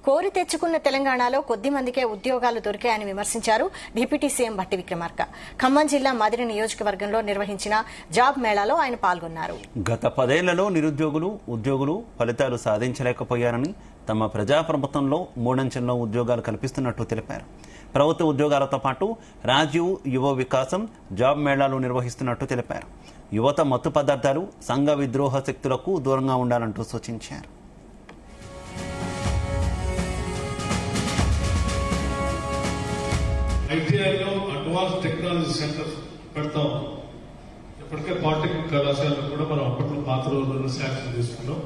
కోరి తెచ్చుకున్న తెలంగాణలో కొద్ది మందికే ఉద్యోగాలు దొరికాయని విమర్శించారు డిప్యూటీ సీఎం భట్టి విక్రమార్క. ఖమ్మం జిల్లా మదిరి నియోజకవర్గంలో నిర్వహించిన జాబ్ మేళాలో ఆయన పాల్గొన్నారు. గత 10 ఏళ్లలో ఉద్యోగులు ఫలితాలు సాధించలేకపోయారని, తమ ప్రజాప్రభుత్వంలో 3 అంచెల్లో ఉద్యోగాలు కల్పిస్తున్నట్టు తెలిపారు. ప్రభుత్వ ఉద్యోగాలతో పాటు రాజీవ్ యువ వికాసం జాబ్ మేళాలు నిర్వహిస్తున్నట్టు తెలిపారు. యువత మత్తు పదార్థాలు, సంఘ విద్రోహ శక్తులకు దూరంగా ఉండాలంటూ సూచించారు. ఐటీఐలో అడ్వాన్స్ టెక్నాలజీ సెంటర్ పెడతాం. ఇప్పటికే పాలిటెక్నిక్ కళాశాలలో కూడా మనం అప్పట్లో పాత రోజుల్లో శాంక్షన్ తీసుకున్నాం.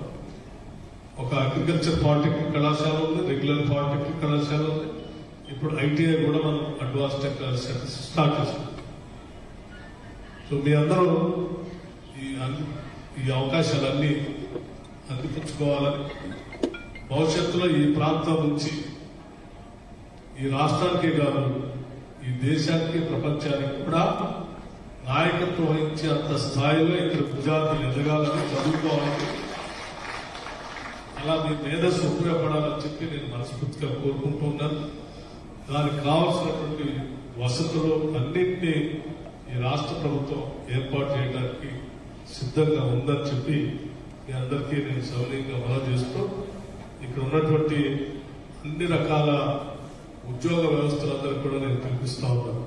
ఒక అగ్రికల్చర్ పాలిటెక్నిక్ కళాశాల ఉంది, రెగ్యులర్ పాలిటెక్నిక్ కళాశాల ఉంది. ఇప్పుడు ఐటీఐ కూడా మనం అడ్వాన్స్ టెక్నాలజీ సెంటర్ స్టార్ట్ చేస్తున్నాం. సో మీ అందరూ ఈ అవకాశాలన్నీ అందిపుచ్చుకోవాలని, భవిష్యత్తులో ఈ ప్రాంతం నుంచి ఈ రాష్ట్రానికే కాదు ఈ దేశానికి, ప్రపంచానికి కూడా నాయకత్వం వహించి అంత స్థాయిలో ఇక్కడ విద్యార్థులు ఎదగాలని, చదువుకోవాలని, అలా మీ మేధస్సు ఉపయోగపడాలని చెప్పి నేను మనస్ఫూర్తిగా కోరుకుంటున్నాను. దానికి కావాల్సినటువంటి వసతులు అన్నింటినీ ఈ రాష్ట్ర ప్రభుత్వం ఏర్పాటు చేయడానికి సిద్ధంగా ఉందని చెప్పి మీ అందరికీ నేను సౌనీయంగా మనవి చేస్తూ, ఇక్కడ ఉన్నటువంటి అన్ని రకాల ఉద్యోగ వ్యవస్థలందరూ కూడా నేను పిలిపిస్తా ఉన్నాను.